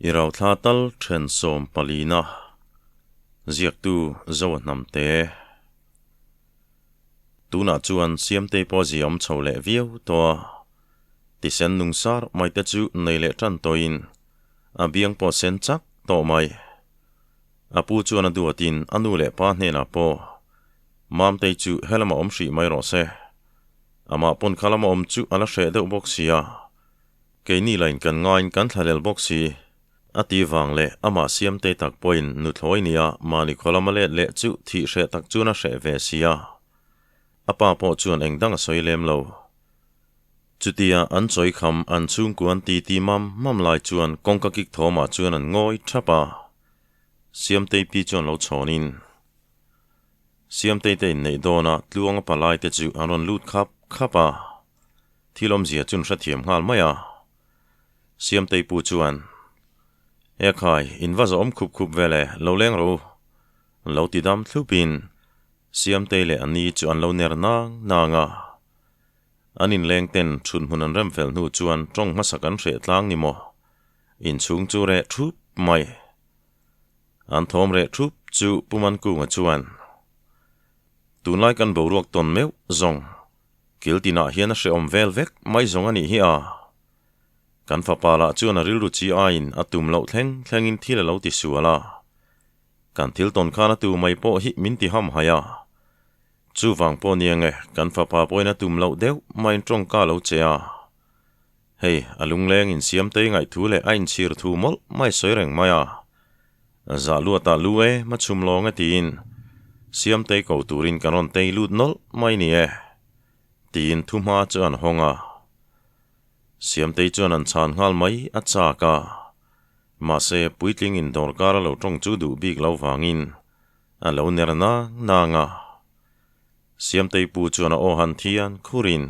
Irau thlatal then som palina ziak tu zo namte tuna chuan siamte po ziam chole viau to ti sen nung sar mai te chu nei le tran toin abiang po sen chak to mai apu chuan aduatin anu le pa hne na po mam te chu helama om hri mai ro se ama pon khalama om chu ala hre de boxia ke ni line kan ngain kan thalel boxi ati wang le ama siamte tak point nu thloi nia mani kholama le chu thi hre tak chu na hre ve sia apa po chuan engdang soilem lo chutia an choi kham an chung kuan ti mam lai chuan kongka kik thoma chuan an ngoi thapa siamte pi chuan lo chonin siamte te nei dona tluang palai te chu anon lut khapa thilom zia chun hra thiam ngal maya siamte pu chuan ekhai invaza om khup vele lo leng ro lo ti dam thlupin siamte le ani chuan lo ner na nga anin leng ten thun hunan rem fel nu chuan tong masakan hre tlang ni mo in chung chu re thup mai an thom re thup chu puman ku nga chuan tunlai kan boruak ton meu zong kiltina hian a hre om vel vek mai zong ani hi a kan fa pala chuan a rilru chi a in atum lo thlengin thil lo ti suala kan thil ton khana tu mai po hi min ti ham haya chu wang po niange kan fa pa poina tum lo deu mai trong ka lo chea hei alung leng in siamte ngai thu le ain chir thu mol mai soireng maya za luata luwe ma chum lo nga tin siamte ko turin kanon te lut nol mai ni e tin thuma chuan honga siamte chuan an chan ngal mai acha ka ma se puitling in dor kar lo tong chu du big lo wangin a lo nerna na nga siamte pu chuan o han thian khurin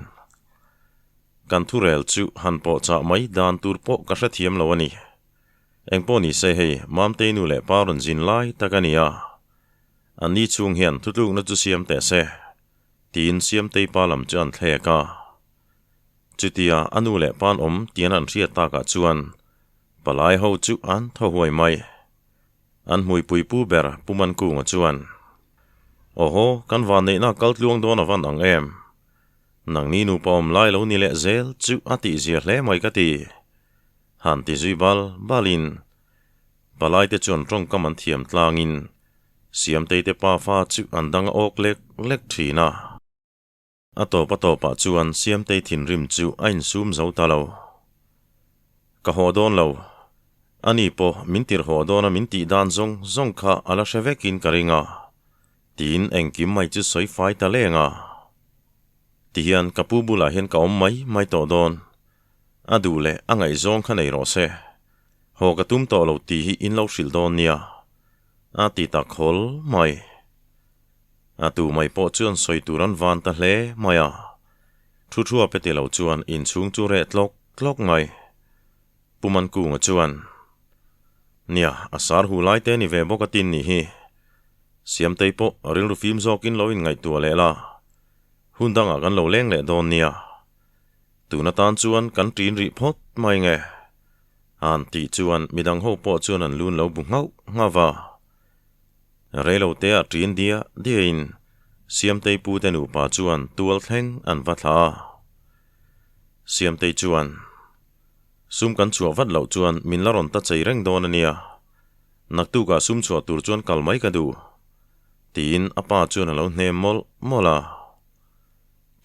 kan thurel chu han po cha mai dan tur po ka hra thiam lo ani engpo ni se hei mam te nu le paron jin lai takania ani chung hian thutluk na chu siamte se tin siamte palam chan thleka chutia anu le pan om tian an ria ta ka chuan palai ho chu an tho huai mai an hui pui pu ber puman ku nga chuan oho kan van nei na kal tluang don awan ang em nang ni nu pom lai lo ni le zel chu ati zia hle mai ka ti han ti zuibal balin palai te chon trong kaman thiam tlangin siamte te pa fa chu andang ok lek thina atopa chuan siamte thin rim chu ain sum zo ta lo ka hodon lo ani po mintir hodona minti dan zong kha ala shevekin karinga tin engkim mai chu soi fai ta lenga tian kapu bula hen ka om mai to don adule angai zong khanei ro se ho ka tum to lo ti hi in lo hril don nia ati ta khol mai atu mai po chuan soi turan van ta hle maya thu apete lo chuan in chung chu re tlok ngai puman ku nga chuan nia asar hu lai te ni ve bokatin ni hi siamte po ring ru film zokin lo in ngai tu le la hundanga kan lo leng le don nia tuna tan chuan kan tin ri phot mai nge an ti chuan midang ho po chuan an lun lo bu ngau ngawa relo te a trin dia din siamte pu te nu pa chuan tual thleng an va thla siamte chuan sum kan chuwa vat lo chuan min laron ta chei reng don ania naktu ka sum chuwa tur chuan kalmai ka du tin apa chuan lo hne mola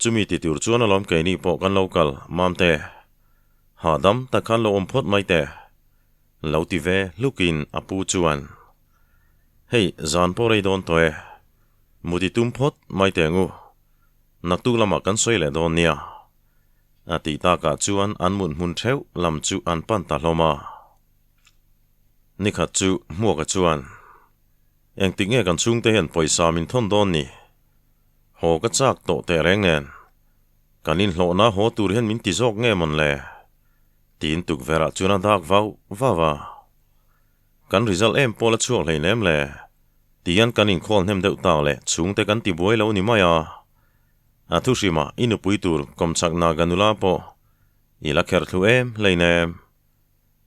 chumi ti tur chuan alom ke ni po kan local mamte hadam ta khan lo om phot mai te lo ti ve lukin apu chuan hei zan po rei don toe mudi tum phot mai te ngu naktu lama kan soi le don nia ati ta ka chuan an mun theu lam chu an pan ta hloma nikha chu mo ka chuan engtinge kan chung te hen poisa min thon don ni ho ka chak to te reng nen kanin hlo na ho tur hen min ti zok nge mon le tin tuk vera chuna dak wa kan result em pola chuak hlei nem le tian kanin khol nem deuh taw le chung te kan ti boi lo ni maya athu shima inu puitur kom chak na ganula po ila kher thu em leinem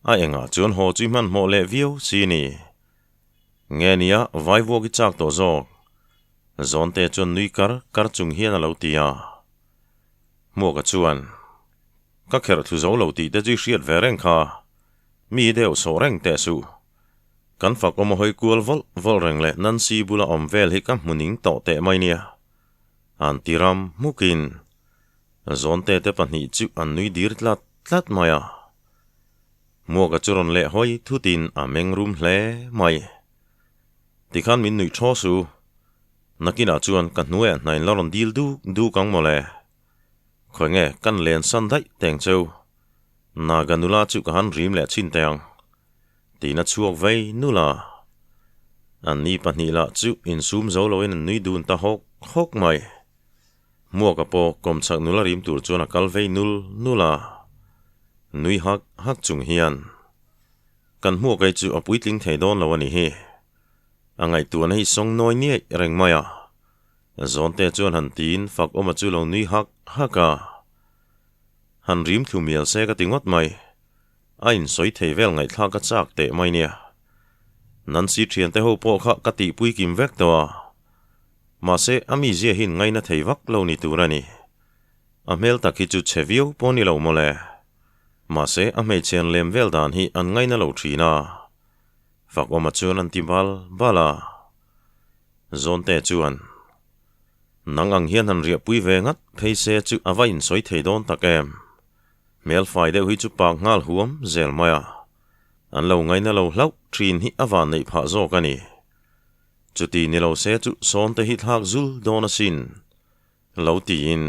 ai enga chuan ho chui man mo le viu si ni nghe nia vai vô ki chak to zo zon te chuan nui kar chung hian a lo tia mo ka chuan ka kher thu zo lo ti te chi hriat ve reng kha mi deuh so reng te su kan fak om hoi kual vol reng le nan si bula om vel hi ka muning to te mai nia an tiram mukin zon te pahnih chu an nui dir tlat maya mo ka churon le hoi thu tin a meng rum hle mai ti khan min nui tho su nakina chuan kan nuai nain loron dil du kang mole khoi nge kan len san dai teng cheu na ganula chu ka han rim le chin teng tina chuak vei nula an ni pahnih la chu in sum zo lo in nui dun ta hok mai mua ka po kom chak nula rim tur chuan a kal vei nula nui hak chung hian kan mua kai chu a puitling thei don lo ani hi angai tuan hi song noi ni reng maya zon te chuan han tin fak oma chu lo nui haka han rim thu mial se ka tingot mai ain soi thei vel ngai thla ka chak te mai nia nan si thian te ho po kha ka ti pui kim vek to ma se ami zia hin ngai na thei vak lo ni turani a mel ta ki chu chevio poni lo mole ma se a mei chen lem vel dan hi an ngai na lo thina fak oma chuan an timbal bala zon te chuan nang ang hian han ria pui ve ngat phei se chu avain soi thei don takem mel fai de hui chu pak ngal huam zel maya an lo ngai na lo hlau trin hi awan nei pha zo ka ni chuti ni lo se chu son te hi thak zul don a sin lo ti in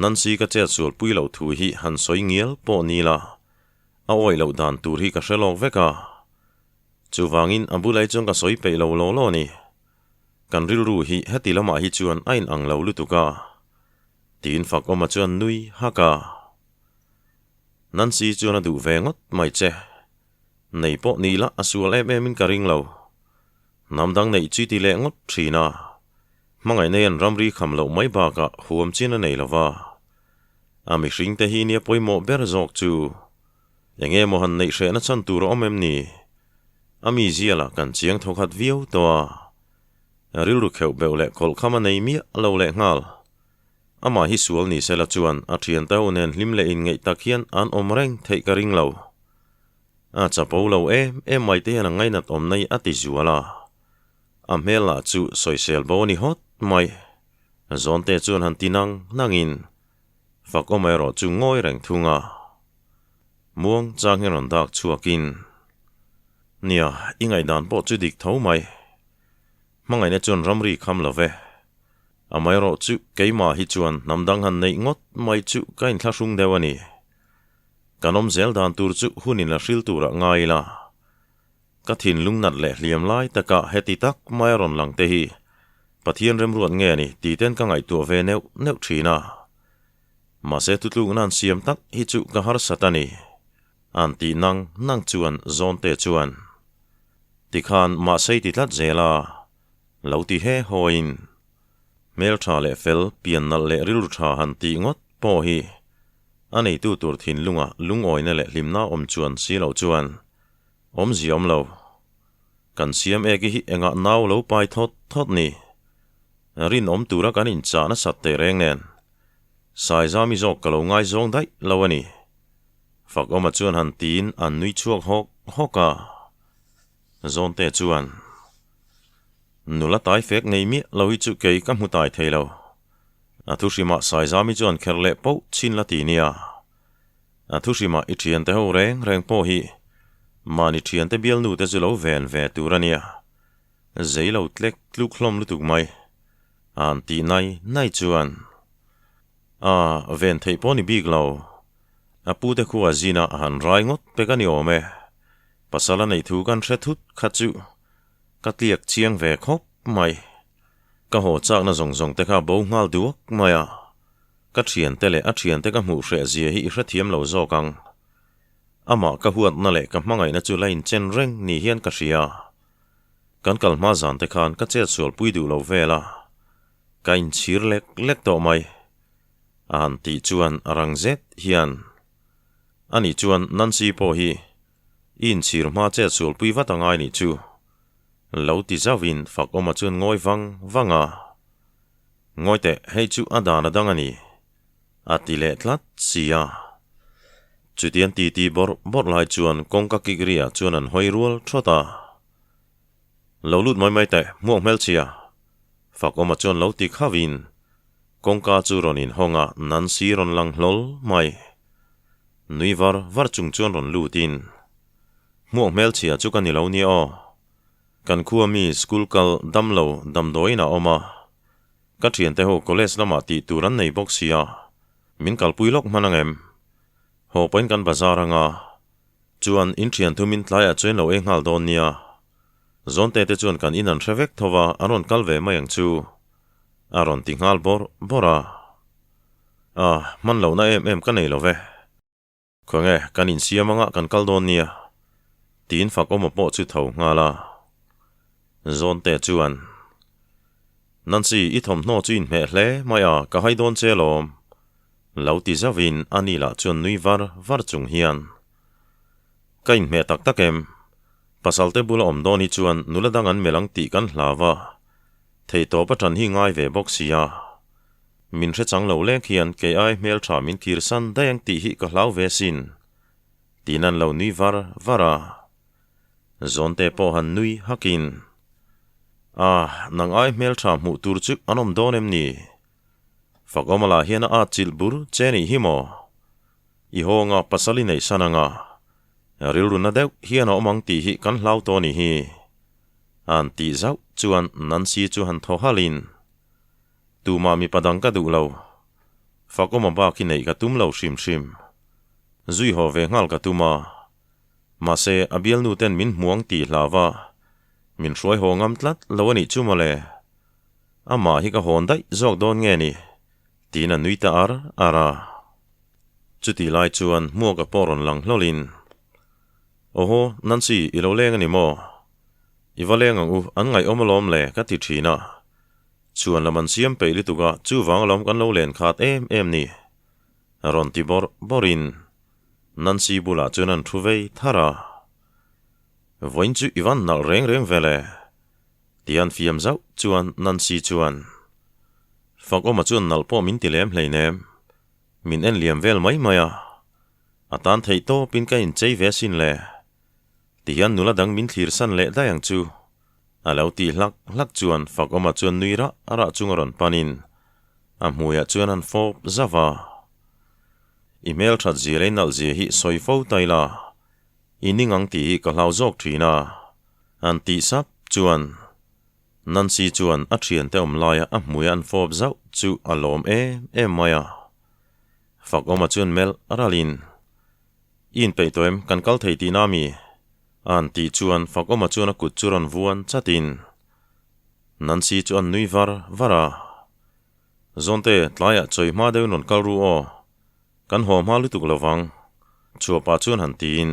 nan si ka che sul pui lo thu hi han soi ngial po ni la a oi lo dan tur hi ka shelok veka chu wangin abulai chong ka soi pe lo ni kan ril ru hi heti lama hi chuan ain ang lo lutuka tin fak oma chuan nui haka nan si chuan a du ve ngot mai che nei po ni la asual min ka ring lo namdang nei chi ti le ngot thina mangai nen ramri kham lo mai ba ka huam chin a nei lova ami hring te hi nia poimo ber zok chu enge mo han nei hre na chan tur om em ni ami ziala kan chiang thokhat viau to ril ru kheu beule kol khama nei mi lo le ngal ama hi sual ni sela chuan a thian tau nen hlim le in ngei takhian an omreng thei ka ring lo a chapo lo em mai te an ngai nat om nei ati zuala a mela chu soisel boni hot mai zon te chuan han tinang nangin fak omero chu ngoi reng thunga muang chang heron dak chuakin nia ingai dan po chu dik tho mai mangai ne chuan ramri kham love amai ro chu keima hi chuan namdang han nei ngot mai chu kain thlashung dewani kanom zel dan tur chu hunin la hril tura ngai la ka thin lungnat le hliam lai taka heti tak mai ron lang te hi pathian rem ruat nge ni ti ten ka ngai tu ve neu thina ma se tutlung nan siam tak hi chu ka har satani an ti nang chuan zon te chuan ti khan ma sei ti tlat zela lo ti he hoin mel tha le fel pian nal le ril tha han ti ngot po hi anei tu tur thin lunga lungoi na le hlimna om chuan si lo chuan om ziom lo kan siam e ki hi enga naw lo pai thot ni rin om tura kan in cha na sat te reng nen sai zami zok kalo ngai zong dai lo ani fak oma chuan han tin an nui chuak hoka zon te chuan nula tai fek nei mi lo hi chu kei ka mutai theilo athushima sai zami chuan kherle po chin la ti nia athushima I thian te ho reng po hi mani thian te bial nu te zulo ven ve turania zeilo tlek tluk hlom lutuk mai an ti nai chuan ven thei po ni big lo apu te khuwa zina han rai ngot pekani ome pasala nei thu kan thethut khachu katliak chiang ve khop mai ka ho chak na zong te kha bo ngal duak maya ka thian te le a thian te ka mu hre zia hi hra thiam lo zo kang ama ka huat na le ka mangai na chu lain chen reng ni hian ka ria kan kalma zan te khan ka che chol pui du lo vela kain chir lek to mai an ti chuan arang zet hian ani chuan nan si po hi in chir ma che chul pui wa tangai ni chu lo ti zawin fak oma chun ngoi wanga ngoi te hei chu adana dangani atile tlat sia chutian ti bor lai chuan kongka kikria chuan an hoi rual thota lo lut mai te muang mel chia fak oma chuan lo ti khawin kongka chu ronin honga nan si ron lang hlol mai nui var chung chuan ron lutin muang mel chia chu kan ni lo ni o kan khua mi school kal dam doina oma ka thian te ho college lama ti turan nei box sia min kal puilok manangem ho point kan bazar anga chuan in thian thumin tlaya chen lo enghal don nia zon te chuan kan in an threvek thowa aron kalve mayang chu aron tinghal bora man lo na em ka nei lo ve khonge kan in siamanga kan kal don nia tin fak oma po chu tho ngala zon te chuan nansi i thom no chin me hle maya ka hai don che lom lo ti zawin anila chuan nui var chung hian kain me tak em pasalte bula om doni chuan nuladangan melang ti kan hlawa thei to pathan hi ngai ve boxia min re chang lo le khian ke ai mel tha min kirsan dayang ti hi ka hlau ve sin tinan lo nui vara zonte po han nui hakin nang ai mel tha mu tur chuk anom donem ni fakomala hian a chilbur cheni himo I honga pasali nei sananga rilruna deuh hian omang ti hi kan hlau to ni hi an ti zau chuan nansi chu han tho halin tu ma mi padang ka du lo fakoma ba ki nei ka tum lo shim zui ho ve ngal ka tuma ma se abial nu ten min muang ti hlawa min roi ho ngam tlat lo ani chumale ama hi ka hon dai zok don nge ni tina nuita ara chuti lai chuan mo ka poron lang lolin oho nansi ilo leng ani mo iwaleng ang an ngai omolom le ka ti thina chuan laman siam pe li tuga chu wangalom kan lo len khat em ni ron ti borin nansi bula chuan thuvei thara voin chu iwan nal reng vele tian fiam zau chuan nansi chuan fakoma chuan nal po min tilem hleinem min en liam vel mai maya atan thei to pin ka in chei ve sin le tian nula dang min thlir san le dayang chu alo ti lak chuan fakoma chuan nuira ara chungaron panin amhuya chuan an fo zawa email that zile nal zi hi soifo taila iningang ti hi ka hlau zok thina an ti sap chuan nansi chuan a thian te omlaya amhuya an fo zau chu alom em maya fakoma chuan mel aralin in peitoem kan kal thei ti nami an ti chuan fakoma chuan a kut churan vuan chatin nansi chuan nui vara zonte tlaya choi ma deu non kalru o kan hom ha lutuk lawang chuapa chuan han tin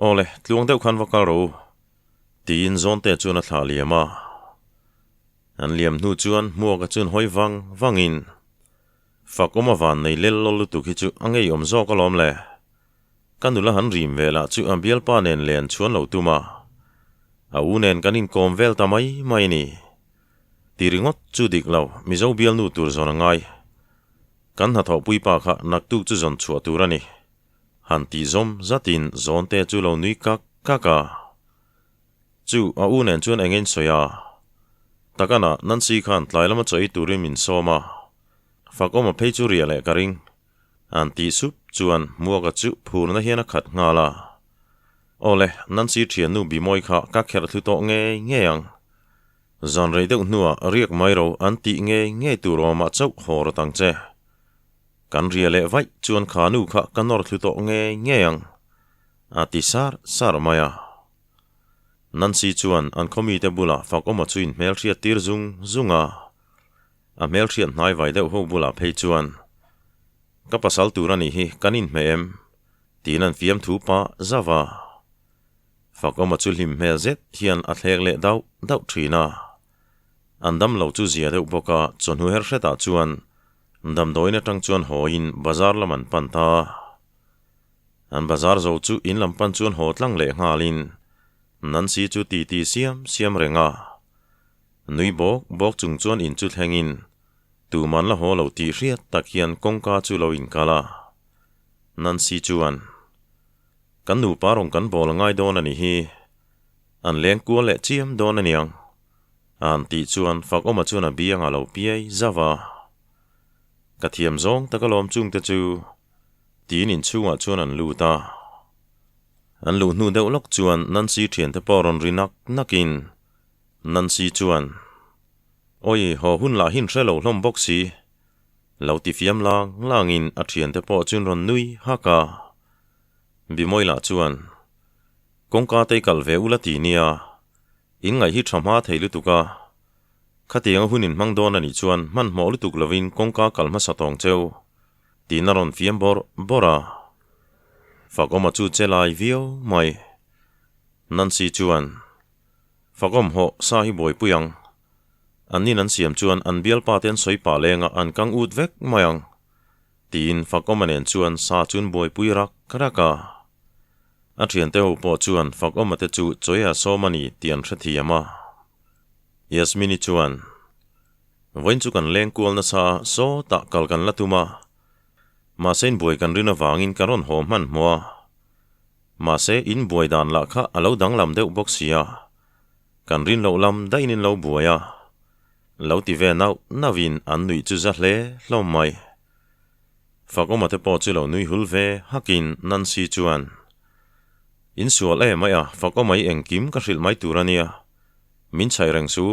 ole tluang deu khan vakal ro tin zonte chuan a thla liama an liam nu chuan muaka chuan hoi wangin fakoma van nei lel lutuk hi chu angei om zo kalom le kanula han rim vela chu ambial pa nen len chuan lo tuma a unen kanin kom vel tamai mai ni tiringot chu diklo mizo bial nu tur zon ngai kan ha tho pui pa kha nak tu chu zon chua turani han ti zom zatin zon te chu lo nui ka chu a unen chuan engen soya takana nansi khan tlailama choi turin min soma fakoma peichu riale karing an ti sup chuan muaka chu phurna hian a khat ngala ole nansi thian nu bi moi kha ka kher thu to nge yang zon rei deuh nuwa riak mai ro an ti nge tu ro ma chau hor tang che kan riale vai chuan khanu kha kanor thu to nge yang ati sar maya nansi chuan an khomi te bula fakoma chuin mel thria tir zunga a mel thrian hnai vai deuh ho bula phei chuan ka pasal turani hi kanin meem tinan fiam thu pa zawa fakoma chu hlim mel zet hian a thlek le dau thina andam lo chu zia deuh boka chonhu her hreta chuan dam doina tang chuan hoin bazar laman panta an bazar zo chu in lampan chuan hotlang le ngalin nan si chu ti siam renga nui bok chung chuan in chu thlengin tu man la ho lo ti riat tak hian kongka chu lo in kala nan si chuan kan nu parong kan bol ngai don ani hi an leng ku le chiam don aniang an ti chuan fak oma chuan a biang alo piai zawa ka thiam zong takalom chung te chu tin in chunga chuan an lu ta an lu nu deuh lok chuan nan si thian te poron rinak nakin nan si chuan oi ho hun la hin hrelo hlom bok si lo ti fiam langin a thian te po chun ron nui haka bi moi la chuan kongka te kal ve ula ti nia in ngai hi thamha theilu tuka khatiang hunin mangdon ani chuan man mo lu tuk lovin kongka kalma satong cheu tinaron fiam bora fakoma chu chelai vio mai nan si chuan fakom ho sa hi boi puyang anin an siam chuan an bial pa ten soi pa lenga an kang ut vek mayang tin fakoma nen chuan sa chun boi puirak karaka a thian te ho po chuan fakoma te chu choya somani tian thrathiama yasmini chuan voin chu kan leng kual na sa so ta kal kan latuma ma sen boi kan rina wangin karon hom man moa ma se in boi dan la kha alo dang lam deuh boxia kan rin lo lam dainin lo buaya lo ti ve nau navin an nui chu za hle hlom mai fakoma te po chu lo nui hul ve hakin nan si chuan in sual mai a fakoma i engkim ka hril mai turania min chai reng su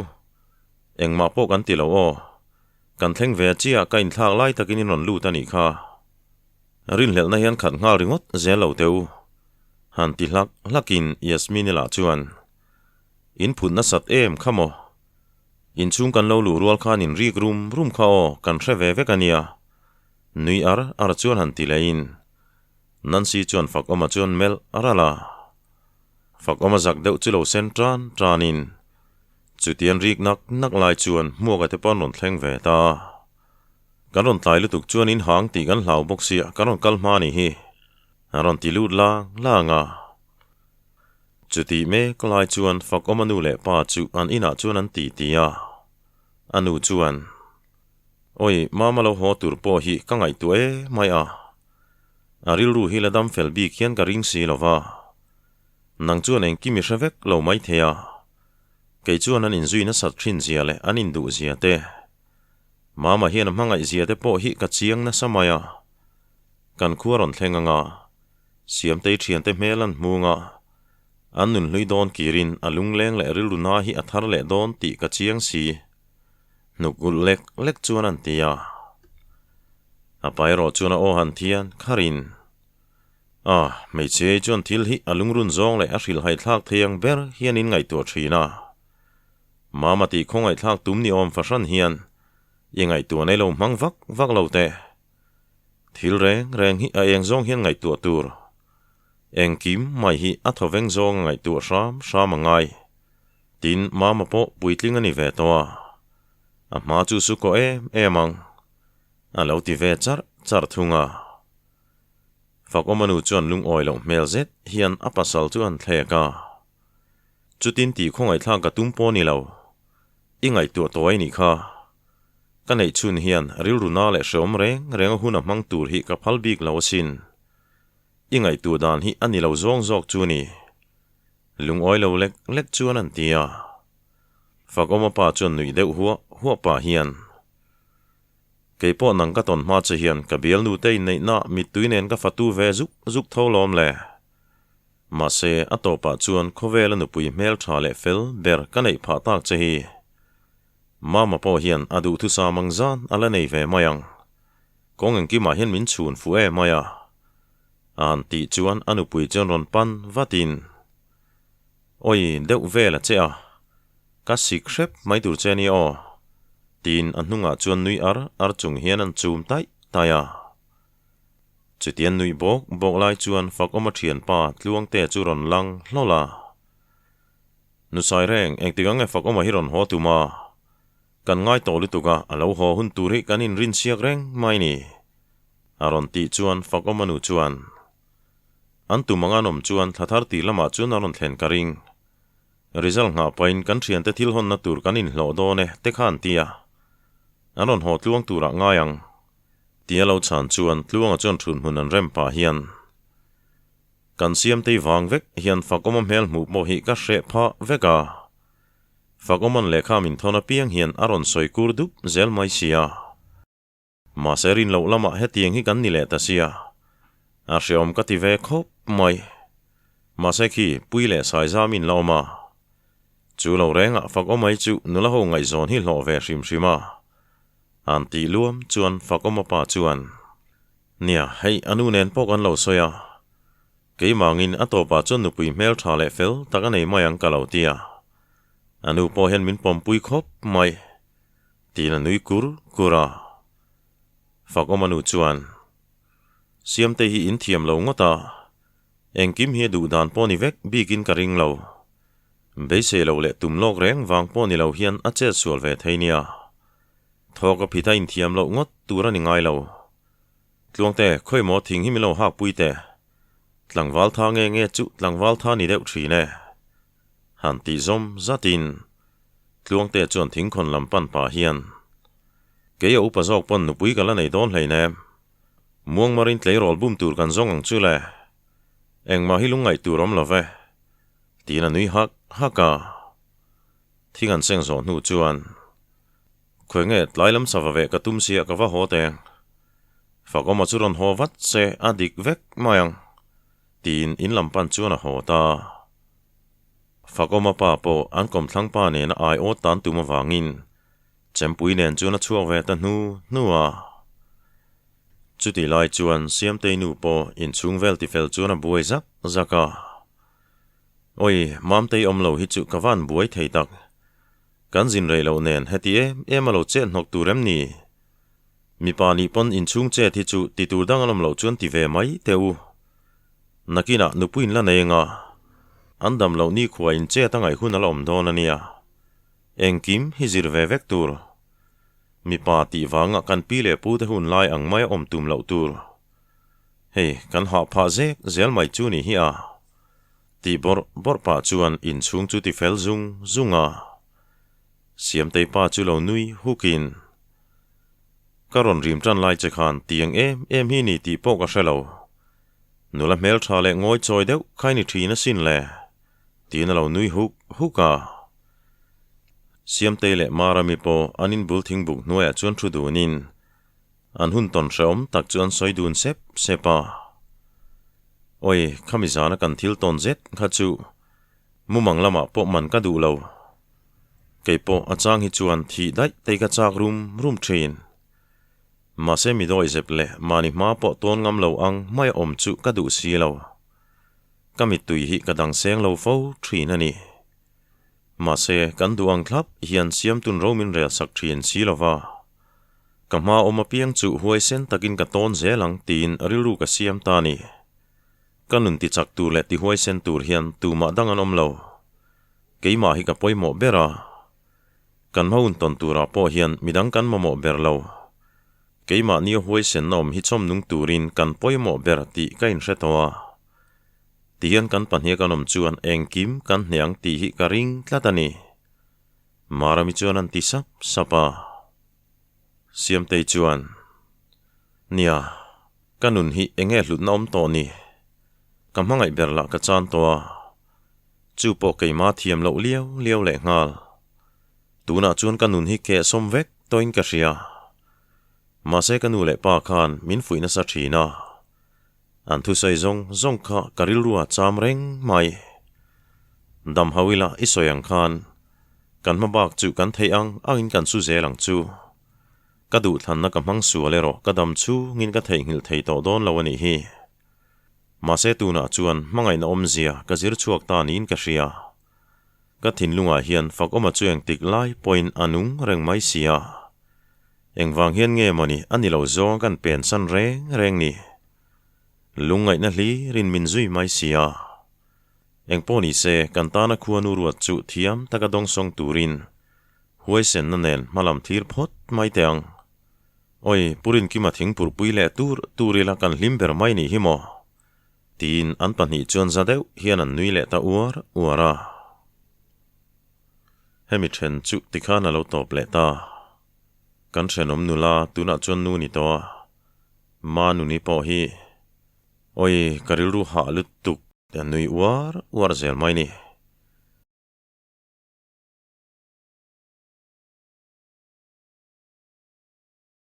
engma po kan ti lo o kan thleng ve chia kain thlak lai takin in ron lu ta ni kha rin hlel na hian khat ngal ringot zel lo teu han ti hlakin yasmin la chuan in phun na sat em khamo in chung kan lo lu rual khan in rik rum kha o kan hre ve vekania nui ar chuan han ti lein nan si chuan fakoma chuan mel arala fakoma zak deuh chu lo sen tranin chutian rik nak lai chuan muaka te pon ron thleng ve ta kan ron tlai lutuk chuan in hang ti kan hlau bok sia kan ron kal ma ni hi ron ti lut langa chuti me klai chuan fakoma nu le pa chu an ina chuan an ti tia anu chuan oi mama lo ho tur po hi ka ngai tu e mai a aril ru hi la dam fel bi khian ka ring si lova nang chuan eng kimi hravek lo mai thea kei chuan an in zui na sat thin zia le an in du zia te mama hian mangai zia te po hi ka chiang na samaya kan khuaron thlenganga siam te thian te melan munga an nun hlui don kirin alung leng le ril runa hi athar le don ti ka chiang si nukul lek chuan an tia apai ro chuan o han thian kharin mei che chuan thil hi alung run zong le a hril hai thlak thiang ber hian in ngai tu thina mama ti khongai thlak tum ni om fashan hian yengai tu nei lo mang vak lo te thil reng hi a eng zong hian ngai tu tur eng kim mai hi a thoveng zong ngai tu sham ngai tin mama po puitling ani ve to a ma chu su ko emang a lo ti ve char thunga fakomanu chuan lung oi lo mel zet hian apasal chuan thleka chutin ti khongai thlak ka tum po ni lo ingai tu toy ni kha kanei chun hian ril runa le shom reng huna mang tur hi ka phalbik lo sin ingai tu dan hi ani lo zong zok chu ni lung oi lo lek chuan an tia fakoma pa chuan nui deuh huwa pa hian keipo nang ka ton ma che hian ka bial nu te nei na mi tuinen ka fatu ve zuk tholom le ma se atopa chuan khovel nu pui mel tha le fel ber kanei pha tak che hi mama po hian adu thu sa mangzan ala nei ve mayang kongeng ki ma hian min chun fu maya an ti chuan anu pui chuan ron pan vatin oi deuh ve la che a ka sik hrep mai tur che ni o tin an hnunga chuan nui ar chung hian an chum taya chutian nui bok lai chuan fakoma thian pa tluang te chu ron lang hlola nu sai reng eng tigang fakoma hi ron ho tuma kan ngai to lutuka alo ho hun turi kanin rin siak reng mai ni aron ti chuan fakoma nu chuan an tu mangan om chuan thathar ti lama chuan aron thlen karing result nga pain kan thian te thil hon na tur kan in hlo do ne te khan tia aron ho tluang tura ngayang tia lo chan chuan tluang a chon thun hun an rem pa hian kan siam te wang vek hian fakomam hel mu mo hi ka hre pha veka fakoman lekha min thona piang hian aron soi kur dup zel mai sia ma serin lo lama hetiang hi kan ni le ta sia a hriom ka ti ve khop mai ma se khi puile sai zamin loma chu lo renga fakomai chu nula ho ngai zon hi lo ve hrim hrima an ti luam chuan fakoma pa chuan nia hei anu nen pok an lo soya kei mangin atopa chon nu pui mel tha le fel taka nei mayang kalautia anu po hen min pom pui khop mai ti na nui kura fakoma nu chuan siam te hi in thiam lo ngota engkim hi du dan po ni vek bikin karing lo beise lo le tum lok reng wang po ni lo hian a che sual ve theinia thoka phita in thiam lo ngot tura ni ngai lo tlongte khoi mo thing hi mi lo hak puite tlangwal tha nge chu tlangwal tha ni deuh thi ne han ti zom zatin tlongte chon thing khon lampan pa hian ke yo pa zok pon nu pui kala nei don hleine muang marin tlei rol bum tur kan zong ang chu le engma hi lungai turom love tina nui haka thingan seng zo nu chuan khwenge tlailam sawa ve ka tum sia ka wa ho te fakoma churon ho wat se adik vek mayang tin in lampan chuan a ho ta fakoma pa po an kom thlang pa ne na ai o tan tuma wangin chempui nen chuan a chuak ve ta nuwa chuti lai chuan siam te nu po in chung vel ti fel chuan a buai zaka oi mam te om lo hi chu kawan buai thei tak kan zin rei lo nen heti em lo che nok turem ni mi pa ni pon in chung che thi chu ti tur dang alom lo chuan ti ve mai teu nakina nupuin la nenga andam lo ni khwa in che tangai hun alom don ania engkim hi zir ve vek tur mi pa ti wanga kan pi le pu te hun lai ang mai om tum lo tur hei kan ha pha zek zel mai chu ni hi a ti bor pa chuan in chung chu ti fel zunga siam te pa chu lo nui hukin karon rim tran lai che khan tiang em hi ni ti po ka shelo nula mel tha le ngoi choi deuh khai ni thina sin le ti na lo nui huka siam te le marami po anin bul thing buk noya chuan thu dunin an hun ton hreom tak chuan soi dun sepa oi khamizana kan thil ton zet kha chu mumang lama po man ka du lo keipo achang hi chuan thi dai te ka chak rum train ma se mi doi zep le mani ma po ton ngam lo ang mai om chu ka du si lo kami tui hi ka dang seng lo fo thin ani ma se kan du ang thlap hian siam tun romin rel sak thin si lova kama oma piang chu huai sen takin ka ton zelang tin ariru ka siam ta ni kanun ti chak tur le ti huai sen tur hian tu ma dang an om lo keima hi ka poimo bera kan maun ton tura po hian midang kan mo ber lo keima ni huai sen nom hi chom nung turin kan poimo ber ti kain retowa tian kan panhia kanom chuan engkim kan hniang ti hi ka ring tlatani marami chuan an ti sapa siam te chuan nia kanun hi enge hlut nom to ni kamhangai berla ka chan towa chu po keima thiam lo liao le ngal tuna chuan kanun hi ke som vek toin ka ria ma se kanu le pa khan min fuina sa thina an thu sai zong kha karil ruwa cham reng mai dam hawila isoyang khan kan mabak chu kan thei angin kan su zelang chu kadu than na kamang su le ro kadam chu ngin ka thei ngil thei to don lawani hi ma se tuna chuan mangai na omzia ka zir chuak ta nin ka ria ka thin lunga hian fakoma chuang tik lai point anung reng mai sia engwang hian nge mani anilo zo kan pen san reng ni lungai na hli rin min zui mai sia engponi se kantana khuanu ruat chu thiam taka dong song turin huai sen na nen malam thir phot mai teang oi purin ki ma thing pur puile turila kan limber mai ni himo tin an pahnih chuan zadeuh hian an nui leh ta uara hemi then chu tikhan alo top leh ta kan thenom nula tuna chuan nu ni to ma nu ni po hi oi karil ru ha lutuk an nui uar zel mai ni